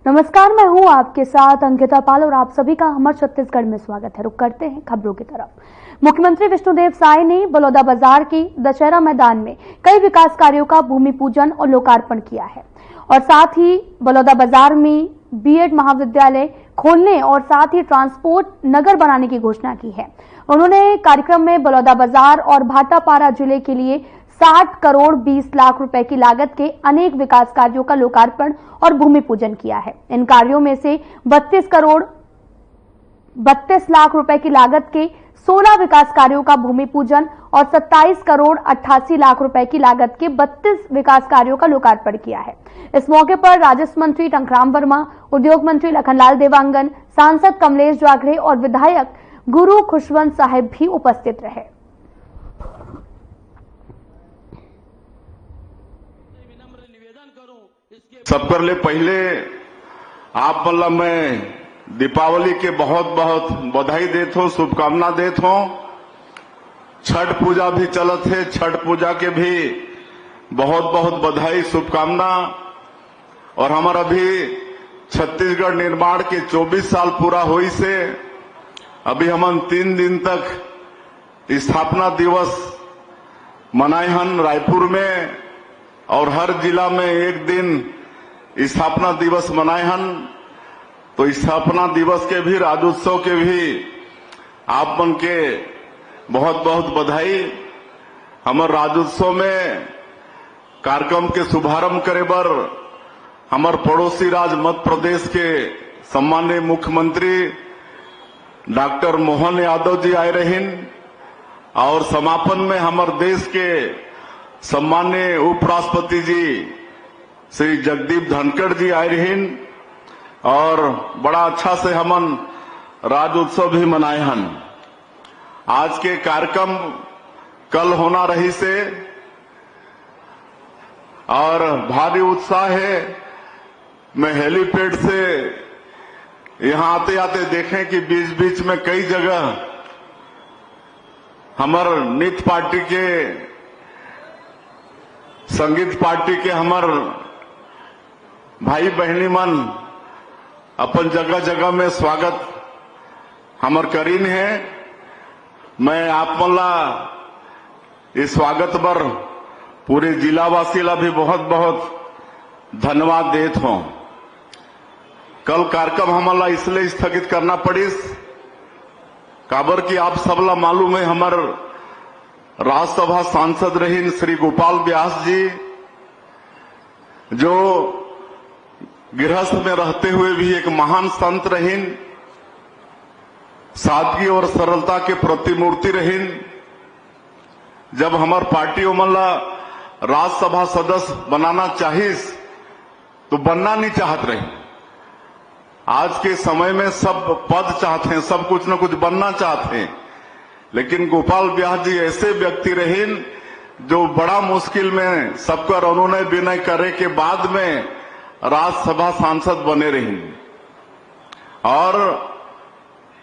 नमस्कार, मैं हूं आपके साथ अंकिता पाल और आप सभी का हमर छत्तीसगढ़ में स्वागत है। रुक करते हैं खबरों की तरफ। मुख्यमंत्री विष्णुदेव साय ने बलौदाबाजार की दशहरा मैदान में कई विकास कार्यों का भूमि पूजन और लोकार्पण किया है और साथ ही बलौदाबाजार में बीएड महाविद्यालय खोलने और साथ ही ट्रांसपोर्ट नगर बनाने की घोषणा की है। उन्होंने कार्यक्रम में बलौदाबाजार और भाटापारा जिले के लिए 60 करोड़ 20 लाख रुपए की लागत के अनेक विकास कार्यों का लोकार्पण और भूमि पूजन किया है। इन कार्यों में से 32 करोड़ 32 लाख रुपए की लागत के 16 विकास कार्यों का भूमि पूजन और 27 करोड़ 88 लाख रुपए की लागत के 32 विकास कार्यों का लोकार्पण किया है। इस मौके पर राजस्व मंत्री टंकराम वर्मा, उद्योग मंत्री लखनलाल देवांगन, सांसद कमलेश जागड़े और विधायक गुरु खुशवंत साहेब भी उपस्थित रहे। सबकर ले पहले आप मतलब मैं दीपावली के बहुत बहुत बधाई देत हूं, शुभकामना देत हूं। छठ पूजा भी चलत है, छठ पूजा के भी बहुत बहुत बधाई शुभकामना। और हमारा भी छत्तीसगढ़ निर्माण के 24 साल पूरा हुई से अभी हम 3 दिन तक स्थापना दिवस मनाए हन रायपुर में और हर जिला में एक दिन स्थापना दिवस मनाए हन। तो स्थापना दिवस के भी राज्योत्सव के भी आप मन के बहुत बहुत बधाई। हमार राज्योत्सव में कार्यक्रम के शुभारंभ करे बर हमार पड़ोसी राज्य मध्य प्रदेश के सम्माननीय मुख्यमंत्री डॉक्टर मोहन यादव जी आए रहीन और समापन में हमार देश के सम्माननीय उपराष्ट्रपति जी श्री जगदीप धनखड़ जी आए रहीन और बड़ा अच्छा से हमन राज्योत्सव भी मनाए हन। आज के कार्यक्रम कल होना रही से और भारी उत्साह है। मैं हेलीपैड से यहां आते आते देखें कि बीच बीच में कई जगह हमार नृत्य पार्टी के संगीत पार्टी के हमार भाई बहनी मन अपन जगह जगह में स्वागत हमार करीन है। मैं आप मल्ला इस स्वागत पर पूरे जिलावासी ला भी बहुत बहुत धन्यवाद देत हूं। कल कार्यक्रम हमारा इसलिए स्थगित करना पड़िस काबर की आप सबला मालूम है हमार राज्यसभा सांसद रहीन श्री गोपाल व्यास जी जो गृहस्थ में रहते हुए भी एक महान संत रहीन, सादगी और सरलता के प्रतिमूर्ति रहीन। जब हमार पार्टी ओमला राज्यसभा सदस्य बनाना चाहिस तो बनना नहीं चाहत रहे। आज के समय में सब पद चाहते हैं, सब कुछ न कुछ बनना चाहते हैं, लेकिन गोपाल व्यास जी ऐसे व्यक्ति रहीन जो बड़ा मुश्किल में सबका अनुनय विनय करे के बाद में राज्यसभा सांसद बने रहीन और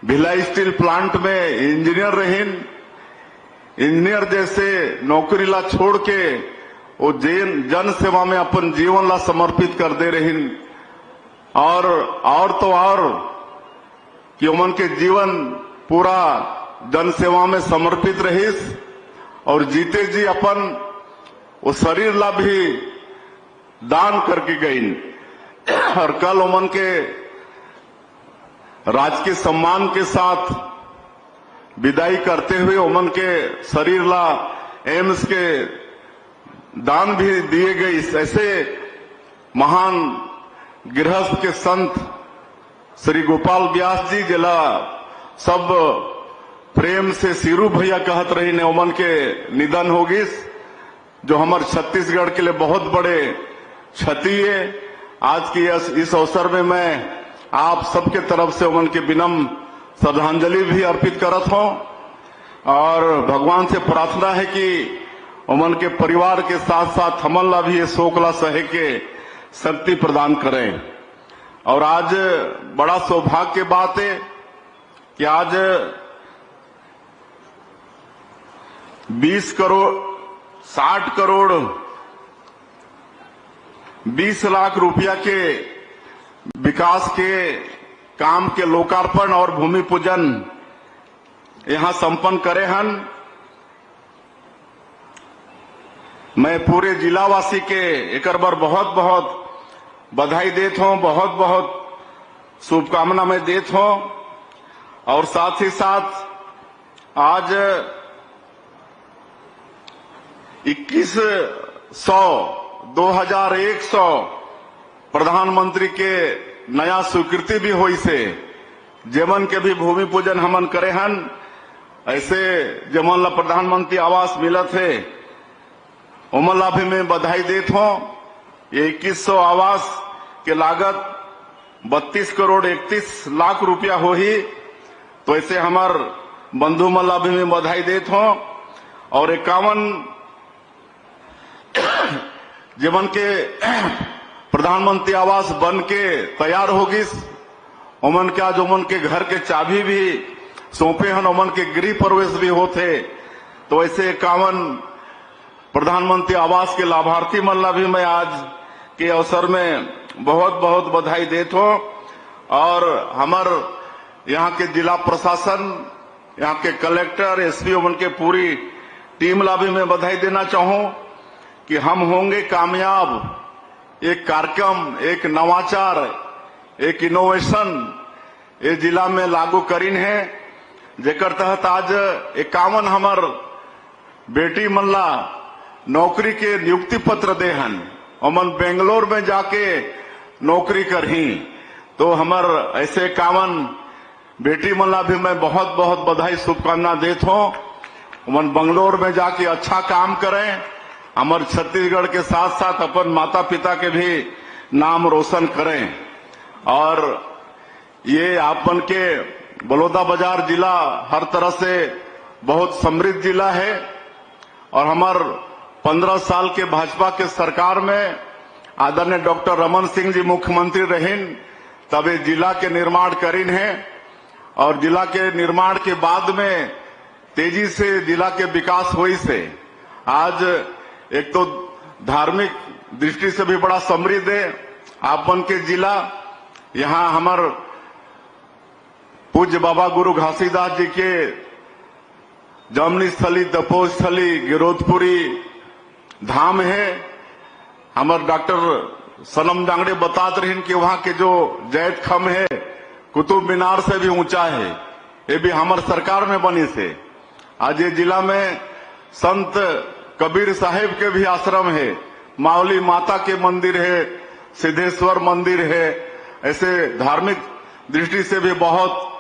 भिलाई स्टील प्लांट में इंजीनियर रहीन। इंजीनियर जैसे नौकरी ला छोड़ के वो जन सेवा में अपन जीवन ला समर्पित कर दे रहीन और तो और कि उमन के जीवन पूरा जन सेवा में समर्पित रहीस और जीते जी अपन वो शरीर ला भी दान करके गईन और कल उमन के राजकीय सम्मान के साथ विदाई करते हुए उमन के शरीर ला एम्स के दान भी दिए गई। ऐसे महान गृहस्थ के संत श्री गोपाल व्यास जी जिला सब प्रेम से सिरू भैया कहत रही ने उमन के निधन होगिस जो हमारे छत्तीसगढ़ के लिए बहुत बड़े क्षति है। आज की इस अवसर में मैं आप सबके तरफ से उमन के विनम्र श्रद्धांजलि भी अर्पित करत हूं और भगवान से प्रार्थना है कि उमन के परिवार के साथ साथ हमन ला भी ये शोकला सहे के शक्ति प्रदान करें। और आज बड़ा सौभाग्य की बात है कि आज 20 करोड़ 60 करोड़ 20 लाख रुपया के विकास के काम के लोकार्पण और भूमि पूजन यहां संपन्न करे हन। मैं पूरे जिलावासी के एक बार बहुत बहुत बधाई देता हूं, बहुत बहुत शुभकामना मैं देता हूं। और साथ ही साथ आज 2100 प्रधानमंत्री के नया स्वीकृति भी हुई से जेमन के भी भूमि पूजन हमन करे हन। ऐसे जेमन ला प्रधानमंत्री आवास मिलत है उमन ला भी मैं बधाई देता हूं। ये 2100 आवास के लागत 32 करोड़ 31 लाख रुपया हो ही, तो ऐसे हमार बंधु मन ला भी मैं बधाई देता हूं। और 51 जीवन के प्रधानमंत्री आवास बन के तैयार होगिस, उमन के आज उमन के घर के चाबी भी सौंपे हन, उमन के गृह प्रवेश भी होते। तो ऐसे 51 प्रधानमंत्री आवास के लाभार्थी मन ला भी मैं आज के अवसर में बहुत बहुत बधाई देता हूं। और हमार यहाँ के जिला प्रशासन, यहाँ के कलेक्टर, एसपी उमन के पूरी टीम ला भी मैं बधाई देना चाहूं कि हम होंगे कामयाब। एक कार्यक्रम, एक नवाचार, एक इनोवेशन ये जिला में लागू करीन है, जेकर तहत आज 51 हमार बेटी मन ला नौकरी के नियुक्ति पत्र दे हन। अमन बेंगलोर में जाके नौकरी करही, तो हमार ऐसे 51 बेटी मन ला भी मैं बहुत बहुत बधाई शुभकामना देता हूं। उमन बेंगलोर में जाके अच्छा काम करें, हमारे छत्तीसगढ़ के साथ साथ अपन माता पिता के भी नाम रोशन करें। और ये आपन के बलौदाबाजार जिला हर तरह से बहुत समृद्ध जिला है। और हमार 15 साल के भाजपा के सरकार में आदरणीय डॉक्टर रमन सिंह जी मुख्यमंत्री रहीन, तब ये जिला के निर्माण करीन है। और जिला के निर्माण के बाद में तेजी से जिला के विकास हुई से आज एक तो धार्मिक दृष्टि से भी बड़ा समृद्ध है आपन के जिला। यहाँ हमार पूज्य बाबा गुरु घासीदास जी के जमनी स्थली, तपोस्थली, गिरोधपुरी धाम है। हमार डॉक्टर सनम जांगड़े बताते रहे कि वहां के जो जैत खम है कुतुब मीनार से भी ऊंचा है, ये भी हमार सरकार में बनी से। आज ये जिला में संत कबीर साहिब के भी आश्रम है, मावली माता के मंदिर है, सिद्धेश्वर मंदिर है। ऐसे धार्मिक दृष्टि से भी बहुत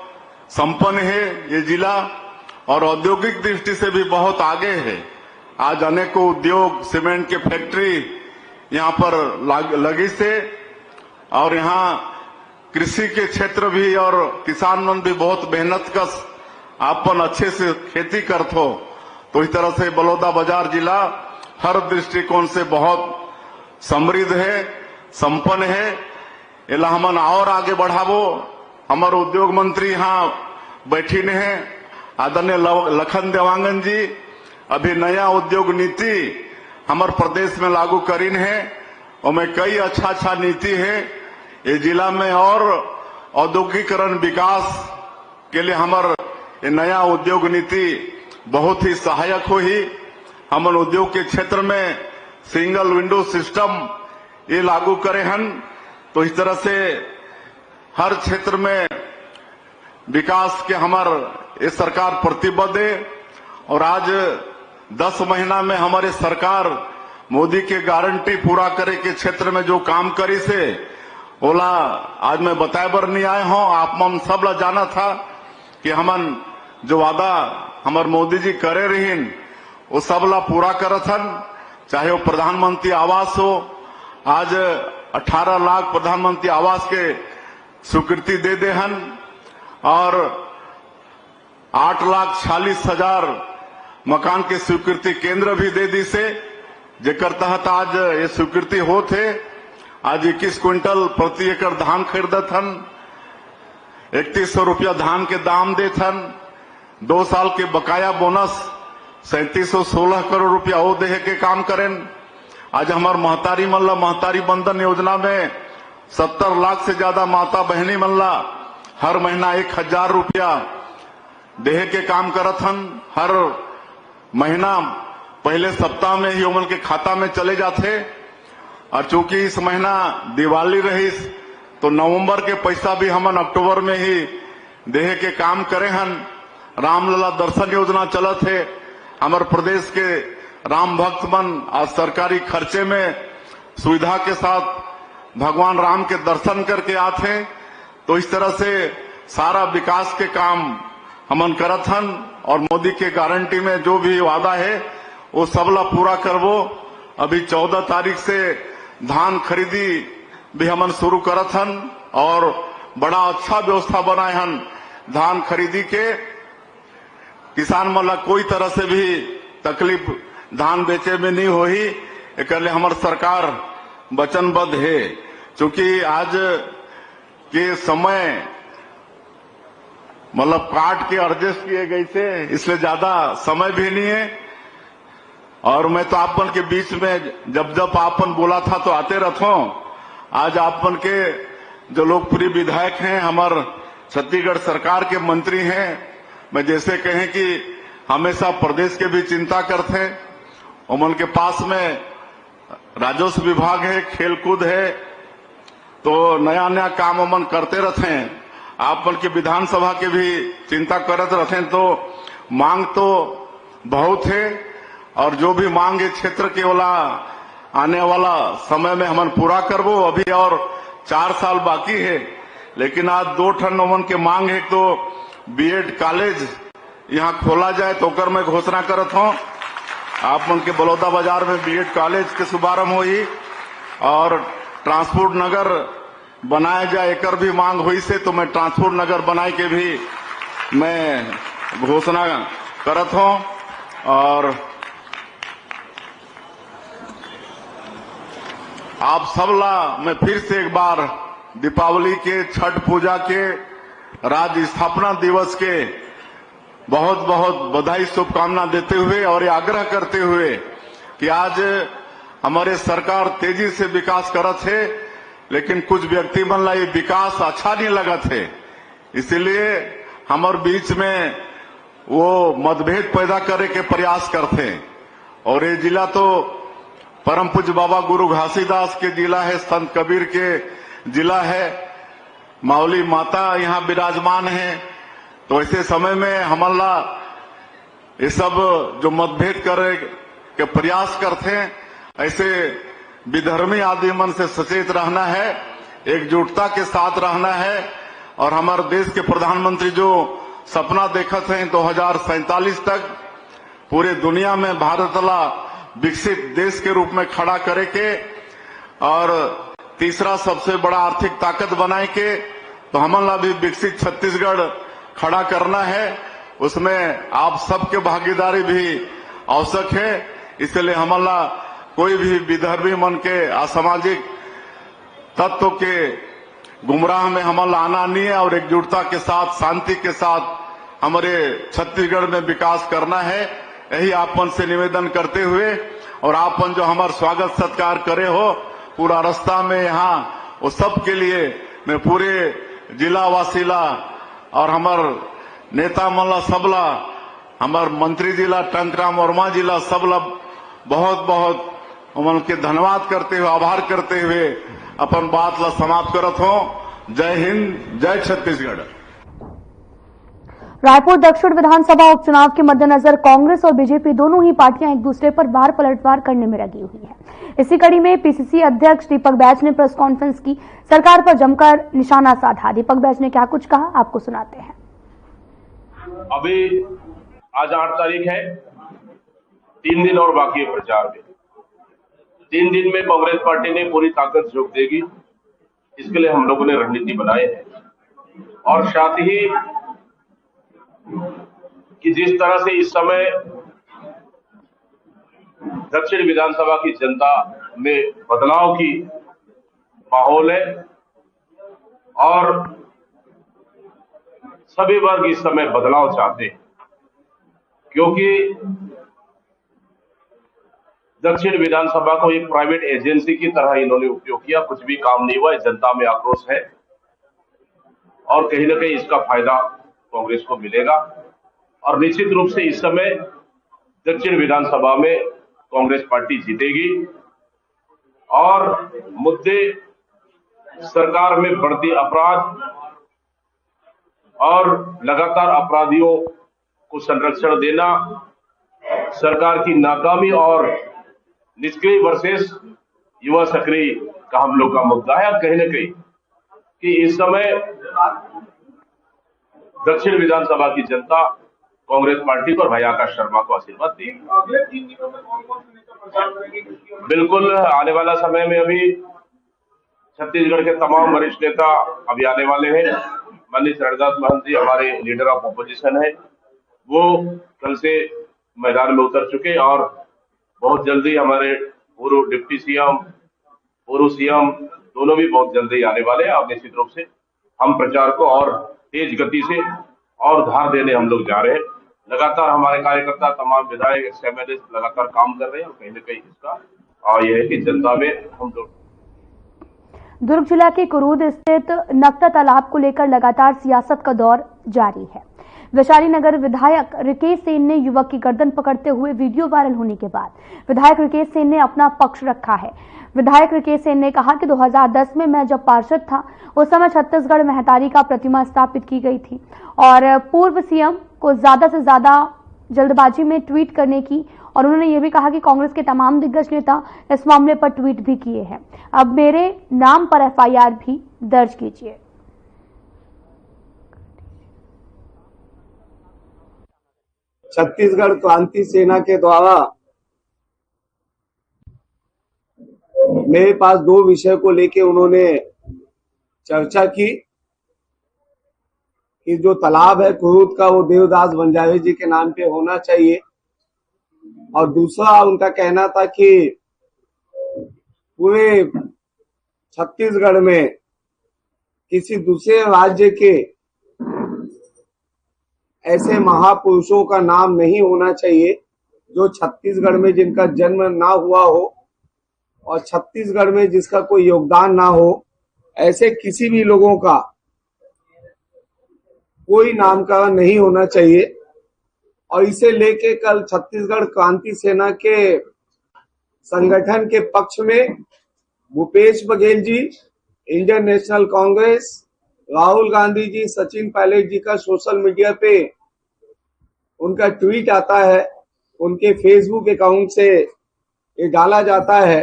संपन्न है ये जिला और औद्योगिक दृष्टि से भी बहुत आगे है। आज अनेकों उद्योग, सीमेंट के फैक्ट्री यहाँ पर लगी से, और यहाँ कृषि के क्षेत्र भी और किसान मन भी बहुत मेहनत कस आपन अच्छे से खेती करते हो। तो इस तरह से बलौदाबाजार जिला हर दृष्टिकोण से बहुत समृद्ध है, संपन्न है। इला हमन और आगे बढ़ावो। हमारे उद्योग मंत्री यहाँ बैठी ने हैं आदरणीय लखन देवांगन जी, अभी नया उद्योग नीति हमारे प्रदेश में लागू करीन है और में कई अच्छा नीति है। ये जिला में और औद्योगिकरण विकास के लिए हमारे ये नया उद्योग नीति बहुत ही सहायक हुई। हमन उद्योग के क्षेत्र में सिंगल विंडो सिस्टम ये लागू करे हन। तो इस तरह से हर क्षेत्र में विकास के हमार ये सरकार प्रतिबद्ध है। और आज 10 महीना में हमारे सरकार मोदी के गारंटी पूरा करे के क्षेत्र में जो काम करी से ओला आज मैं बताए बर नहीं आए हूं। आप मन सब ला जाना था कि हमन जो वादा हमार मोदी जी करे रहीन वो सब ला पूरा करत हन, चाहे वो प्रधानमंत्री आवास हो। आज 18 लाख प्रधानमंत्री आवास के स्वीकृति दे हन और 8,46,000 मकान के स्वीकृति केंद्र भी दे दी से, जेकर तहत आज ये स्वीकृति होते। आज 21 क्विंटल प्रति एकड़ धान खरीदत हन, 3100 रुपया धान के दाम देत हन। 2 साल के बकाया बोनस 3716 करोड़ रुपया वो देहे के काम करें। आज हमार महतारी मन ला महतारी बंधन योजना में 70 लाख से ज्यादा माता बहनी मल्ला हर महीना 1000 रुपया देहे के काम करत हन। हर महीना पहले सप्ताह में ही उमन के खाता में चले जाते, और चूंकि इस महीना दिवाली रही तो नवंबर के पैसा भी हमन अक्टूबर में ही देहे के काम करे हन। रामलला दर्शन योजना चलत है। हमारे प्रदेश के राम भक्त मन आज सरकारी खर्चे में सुविधा के साथ भगवान राम के दर्शन करके आते हैं। तो इस तरह से सारा विकास के काम हमन करत हन, और मोदी के गारंटी में जो भी वादा है वो सबला पूरा करबो। अभी 14 तारीख से धान खरीदी भी हमन शुरू करत हन, और बड़ा अच्छा व्यवस्था बनाए हन धान खरीदी के। किसान मन ला कोई तरह से भी तकलीफ धान बेचे में नहीं होही, एक हमार सरकार वचनबद्ध है। क्योंकि आज के समय मतलब काट के एडजस्ट किए गए थे, इसलिए ज्यादा समय भी नहीं है। और मैं तो आपन के बीच में जब आपन बोला था तो आते रहता हूं। आज आपन के जो लोकप्रिय विधायक हैं, हमार छत्तीसगढ़ सरकार के मंत्री हैं, मैं जैसे कहें कि हमेशा प्रदेश के भी चिंता करते हैं। उमन के पास में राजस्व विभाग है, खेलकूद है, तो नया नया काम उमन करते रहते हैं। आपन के विधानसभा के भी चिंता करते रहते हैं। तो मांग तो बहुत है, और जो भी मांग है क्षेत्र के वाला आने वाला समय में हमन पूरा करबो। अभी और 4 साल बाकी है, लेकिन आज 2 ठन उमन के मांग है। तो बीएड कॉलेज यहाँ खोला जाए तो ओकर मैं घोषणा करत हूं। आप मन के बलौदा बाजार में बीएड कॉलेज के शुभारंभ हुई, और ट्रांसपोर्ट नगर बनाया जाए एकर भी मांग हुई से, तो मैं ट्रांसपोर्ट नगर बनाए के भी मैं घोषणा करत हूं। और आप सबला मैं फिर से एक बार दीपावली के, छठ पूजा के, राज्य स्थापना दिवस के बहुत बहुत बधाई शुभकामना देते हुए, और ये आग्रह करते हुए कि आज हमारे सरकार तेजी से विकास करत है, लेकिन कुछ व्यक्ति मन ला ये विकास अच्छा नहीं लगत है, इसलिए हमारे बीच में वो मतभेद पैदा करे के प्रयास करते हैं। और ये जिला तो परम पूज्य बाबा गुरु घासीदास के जिला है, संत कबीर के जिला है, माउली माता यहाँ विराजमान है। तो ऐसे समय में हमला ये सब जो मतभेद करे के प्रयास करते हैं, ऐसे विधर्मी आदमी मन से सचेत रहना है, एकजुटता के साथ रहना है। और हमारे देश के प्रधानमंत्री जो सपना देखते हैं 2047 तक पूरे दुनिया में भारत ला विकसित देश के रूप में खड़ा करे के, और तीसरा सबसे बड़ा आर्थिक ताकत बनाए के, तो हमला भी विकसित छत्तीसगढ़ खड़ा करना है। उसमें आप सबके भागीदारी भी आवश्यक है। इसलिए हमला कोई भी विधर्मी मन के असामाजिक तत्व के गुमराह में हमला आना नहीं है, और एकजुटता के साथ, शांति के साथ हमारे छत्तीसगढ़ में विकास करना है। यही आपन से निवेदन करते हुए, और आपन जो हमारा स्वागत सत्कार करे हो पूरा रास्ता में यहाँ, वो सब के लिए मैं पूरे जिला वासीला और हमार नेता मल्ला सबला, हमार मंत्री जिला टंकराम वर्मा जिला सबला बहुत बहुत उनके धन्यवाद करते हुए, आभार करते हुए अपन बात ला समाप्त करत हो। जय हिंद, जय छत्तीसगढ़। रायपुर दक्षिण विधानसभा उपचुनाव के मद्देनजर कांग्रेस और बीजेपी दोनों ही पार्टियां एक दूसरे पर वार पलटवार करने में लगी हुई हैं। इसी कड़ी में पीसीसी अध्यक्ष दीपक बैज ने प्रेस कॉन्फ्रेंस की, सरकार पर जमकर निशाना साधा। दीपक बैज ने क्या कुछ कहा, आपको सुनाते हैं। अभी आज 8 तारीख है, 3 दिन और बाकी है प्रचार में। 3 दिन में कांग्रेस पार्टी ने पूरी ताकत झोंक देगी, इसके लिए हम लोगों ने रणनीति बनाए है। और साथ ही कि जिस तरह से इस समय दक्षिण विधानसभा की जनता में बदलाव की माहौल है, और सभी वर्ग इस समय बदलाव चाहते हैं, क्योंकि दक्षिण विधानसभा को एक प्राइवेट एजेंसी की तरह इन्होंने उपयोग किया, कुछ भी काम नहीं हुआ। जनता में आक्रोश है और कहीं ना कहीं इसका फायदा कांग्रेस को मिलेगा और निश्चित रूप से इस समय दक्षिण विधानसभा में कांग्रेस पार्टी जीतेगी और मुद्दे सरकार में बढ़ती अपराध और लगातार अपराधियों को संरक्षण देना, सरकार की नाकामी और निष्क्रिय वर्सेस युवा सक्रिय का हम लोग का मुद्दा है। और कहीं न कहीं कि इस समय दक्षिण विधानसभा की जनता कांग्रेस पार्टी को और भाई आकाश शर्मा को आशीर्वाद देगी। अगले 3 दिनों में कौन-कौन से नेता प्रचार करेंगे? बिल्कुल आने वाला समय में अभी छत्तीसगढ़ के तमाम वरिष्ठ नेता अभी आने वाले हैं। माननीय शरणदास महंत जी हमारे लीडर ऑफ ऑपोजिशन है, वो कल से मैदान में उतर चुके और बहुत जल्दी हमारे पूर्व डिप्टी सीएम, पूर्व सीएम दोनों भी बहुत जल्दी आने वाले हैं और निश्चित रूप से हम प्रचार को और तेज गति से और धार देने हम लोग जा रहे हैं। लगातार हमारे कार्यकर्ता, तमाम विधायक, एमएलए लगातार काम कर रहे हैं और कहीं न कहीं इसका यह है कि जनता में हम लोग। दुर्ग जिला के कुरूद स्थित नक्ता तालाब को लेकर लगातार सियासत का दौर जारी है। वैशाली नगर विधायक रिकेश सेन ने युवक की गर्दन पकड़ते हुए वीडियो वायरल होने के बाद विधायक रिकेश सेन ने अपना पक्ष रखा है। विधायक रिकेश सेन ने कहा कि 2010 में मैं जब पार्षद था उस समय छत्तीसगढ़ महतारी का प्रतिमा स्थापित की गई थी और पूर्व सीएम को ज्यादा से ज्यादा जल्दबाजी में ट्वीट करने की, और उन्होंने ये भी कहा कि कांग्रेस के तमाम दिग्गज नेता इस मामले पर ट्वीट भी किए हैं। अब मेरे नाम पर एफआईआर भी दर्ज कीजिए। छत्तीसगढ़ क्रांति सेना के द्वारा मेरे पास 2 विषय को लेके उन्होंने चर्चा की कि जो तालाब है कुरूद का वो देवदास बंजारे जी के नाम पे होना चाहिए, और दूसरा उनका कहना था कि पूरे छत्तीसगढ़ में किसी दूसरे राज्य के ऐसे महापुरुषों का नाम नहीं होना चाहिए जो छत्तीसगढ़ में जिनका जन्म ना हुआ हो और छत्तीसगढ़ में जिसका कोई योगदान ना हो, ऐसे किसी भी लोगों का कोई नामकरण नहीं होना चाहिए। और इसे लेके कल छत्तीसगढ़ क्रांति सेना के संगठन के पक्ष में भूपेश बघेल जी, इंडियन नेशनल कांग्रेस, राहुल गांधी जी, सचिन पायलट जी का सोशल मीडिया पे उनका ट्वीट आता है, उनके फेसबुक अकाउंट से ये डाला जाता है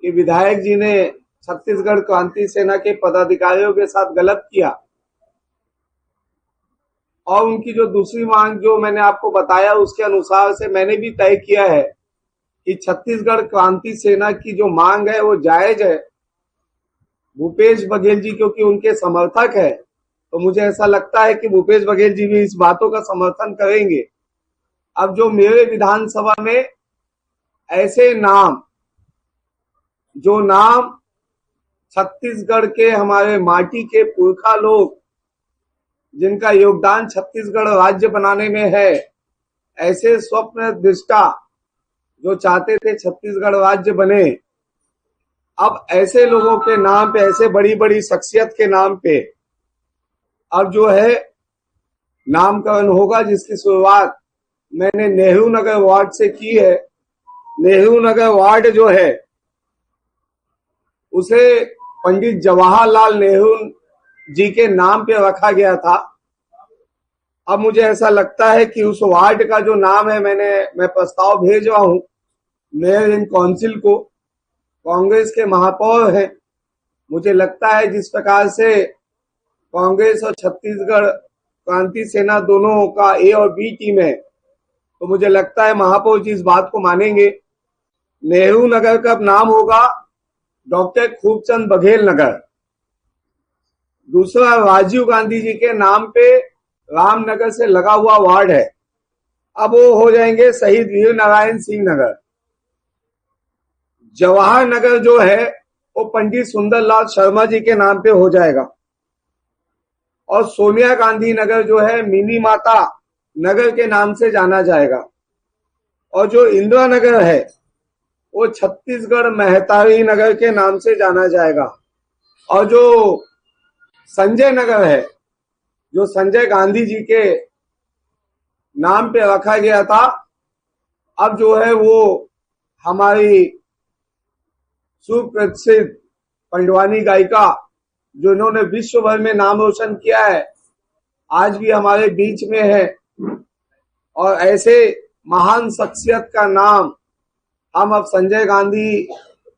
कि विधायक जी ने छत्तीसगढ़ क्रांति सेना के पदाधिकारियों के साथ गलत किया। और उनकी जो दूसरी मांग जो मैंने आपको बताया उसके अनुसार से मैंने भी तय किया है कि छत्तीसगढ़ क्रांति सेना की जो मांग है वो जायज है। भूपेश बघेल जी क्योंकि उनके समर्थक है तो मुझे ऐसा लगता है कि भूपेश बघेल जी भी इस बातों का समर्थन करेंगे। अब जो मेरे विधानसभा में ऐसे नाम, जो नाम छत्तीसगढ़ के हमारे माटी के पुरखा लोग जिनका योगदान छत्तीसगढ़ राज्य बनाने में है, ऐसे स्वप्न दृष्टा जो चाहते थे छत्तीसगढ़ राज्य बने, अब ऐसे लोगों के नाम पे, ऐसे बड़ी बड़ी शख्सियत के नाम पे अब जो है नामकरण होगा, जिसकी शुरुआत मैंने नेहरू नगर वार्ड से की है। नेहरू नगर वार्ड जो है उसे पंडित जवाहरलाल नेहरू जी के नाम पे रखा गया था। अब मुझे ऐसा लगता है कि उस वार्ड का जो नाम है, मैं प्रस्ताव भेज रहा हूं मेयर इन काउंसिल को, कांग्रेस के महापौर हैं। मुझे लगता है जिस प्रकार से कांग्रेस और छत्तीसगढ़ क्रांति सेना दोनों का ए और बी टीम है, तो मुझे लगता है महापौर जी इस बात को मानेंगे। नेहरू नगर का नाम होगा डॉक्टर खूबचंद बघेल नगर। दूसरा राजीव गांधी जी के नाम पे रामनगर से लगा हुआ वार्ड है, अब वो हो जाएंगे शहीद वीर नारायण सिंह नगर। जवाहर नगर जो है वो पंडित सुंदरलाल शर्मा जी के नाम पे हो जाएगा, और सोनिया गांधी नगर जो है मिनी माता नगर के नाम से जाना जाएगा। और जो इंदिरा नगर है वो छत्तीसगढ़ मेहतारी नगर के नाम से जाना जाएगा। और जो संजय नगर है, जो संजय गांधी जी के नाम पे रखा गया था, अब जो है वो हमारी सुप्रसिद्ध पंडवानी गायिका जिन्होंने विश्व भर में नाम रोशन किया है, आज भी हमारे बीच में है। और ऐसे महान शख्सियत का नाम हम अब संजय गांधी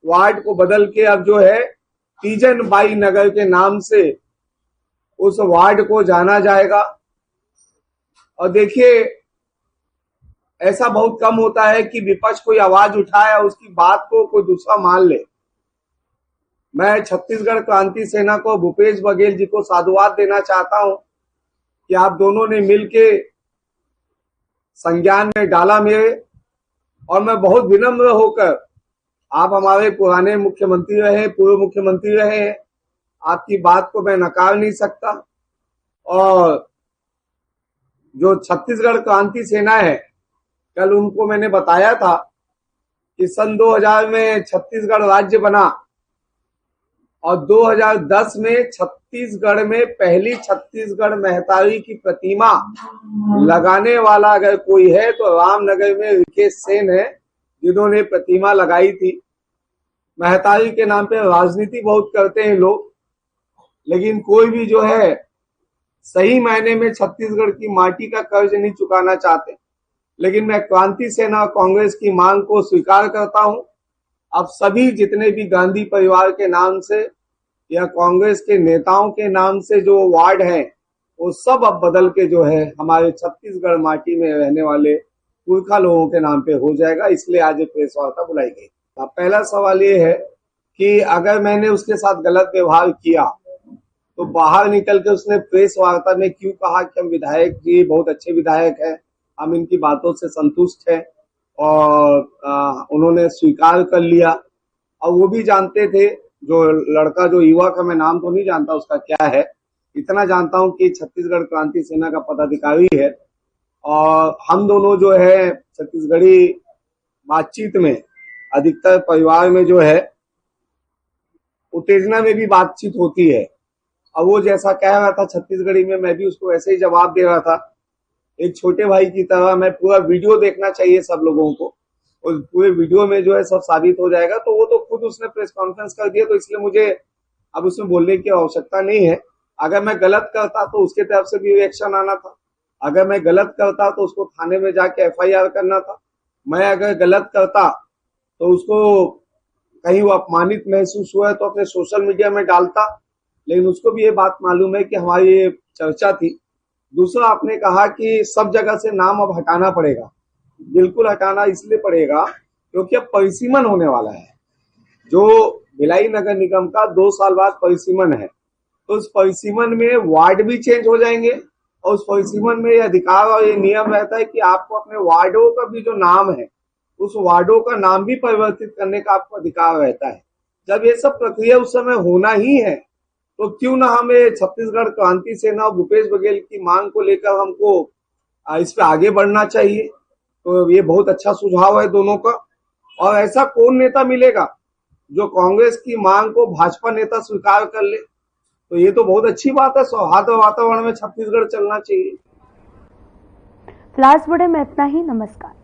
वार्ड को बदल के अब जो है तीजन बाई नगर के नाम से उस वार्ड को जाना जाएगा। और देखिए, ऐसा बहुत कम होता है कि विपक्ष कोई आवाज उठाए और उसकी बात को कोई दूसरा मान ले। मैं छत्तीसगढ़ क्रांति सेना को भूपेश बघेल जी को साधुवाद देना चाहता हूं कि आप दोनों ने मिलके संज्ञान में डाला मेरे, और मैं बहुत विनम्र होकर, आप हमारे पुराने मुख्यमंत्री रहे, पूर्व मुख्यमंत्री रहे हैं, आपकी बात को मैं नकार नहीं सकता। और जो छत्तीसगढ़ क्रांति सेना है, कल उनको मैंने बताया था कि सन 2000 में छत्तीसगढ़ राज्य बना और 2010 में छत्तीसगढ़ में पहली छत्तीसगढ़ मेहतारी की प्रतिमा लगाने वाला अगर कोई है तो रामनगर में रिकेश सेन है, जिन्होंने प्रतिमा लगाई थी। मेहतारी के नाम पे राजनीति बहुत करते हैं लोग, लेकिन कोई भी जो है सही मायने में छत्तीसगढ़ की माटी का कर्ज नहीं चुकाना चाहते। लेकिन मैं क्रांति सेना और कांग्रेस की मांग को स्वीकार करता हूं। अब सभी जितने भी गांधी परिवार के नाम से या कांग्रेस के नेताओं के नाम से जो वार्ड हैं, वो सब अब बदल के जो है हमारे छत्तीसगढ़ माटी में रहने वाले पुरखा लोगों के नाम पे हो जाएगा। इसलिए आज एक प्रेस वार्ता बुलाई गई। अब पहला सवाल ये है कि अगर मैंने उसके साथ गलत व्यवहार किया तो बाहर निकल के उसने प्रेस वार्ता में क्यों कहा कि हम विधायक जी बहुत अच्छे विधायक हैं, हम इनकी बातों से संतुष्ट हैं, और उन्होंने स्वीकार कर लिया। और वो भी जानते थे, जो लड़का, जो युवा का मैं नाम तो नहीं जानता उसका क्या है, इतना जानता हूं कि छत्तीसगढ़ क्रांति सेना का पदाधिकारी है। और हम दोनों जो है छत्तीसगढ़ी बातचीत में अधिकतर परिवार में जो है उत्तेजना में भी बातचीत होती है। और वो जैसा कह रहा था छत्तीसगढ़ी में, मैं भी उसको वैसे ही जवाब दे रहा था, एक छोटे भाई की तरह। मैं पूरा वीडियो देखना चाहिए सब लोगों को, और पूरे वीडियो में जो है सब साबित हो जाएगा। तो वो तो खुद उसने प्रेस कॉन्फ्रेंस कर दिया, तो इसलिए मुझे अब उसमें बोलने की आवश्यकता नहीं है। अगर मैं गलत करता तो उसके तरफ से भी रिएक्शन आना था, अगर मैं गलत करता तो उसको थाने में जाके FIR करना था, मैं अगर गलत करता तो उसको कहीं वो अपमानित महसूस हुआ है तो अपने सोशल मीडिया में डालता। लेकिन उसको भी ये बात मालूम है कि हमारी ये चर्चा थी। दूसरा, आपने कहा कि सब जगह से नाम अब हटाना पड़ेगा। बिल्कुल हटाना इसलिए पड़ेगा क्योंकि अब परिसीमन होने वाला है। जो भिलाई नगर निगम का 2 साल बाद परिसीमन है, तो उस परिसीमन में वार्ड भी चेंज हो जाएंगे, और उस परिसीमन में ये अधिकार और ये नियम रहता है कि आपको अपने वार्डों का भी जो नाम है, उस वार्डों का नाम भी परिवर्तित करने का आपको अधिकार रहता है। जब ये सब प्रक्रिया उस समय होना ही है, तो क्यों ना हमें छत्तीसगढ़ क्रांति सेना और भूपेश बघेल की मांग को लेकर हमको इस पे आगे बढ़ना चाहिए। तो ये बहुत अच्छा सुझाव है दोनों का। और ऐसा कौन नेता मिलेगा जो कांग्रेस की मांग को भाजपा नेता स्वीकार कर ले? तो ये तो बहुत अच्छी बात है। सौहार्द वातावरण में छत्तीसगढ़ चलना चाहिए। फिलहाल इस वीडियो में इतना ही। नमस्कार।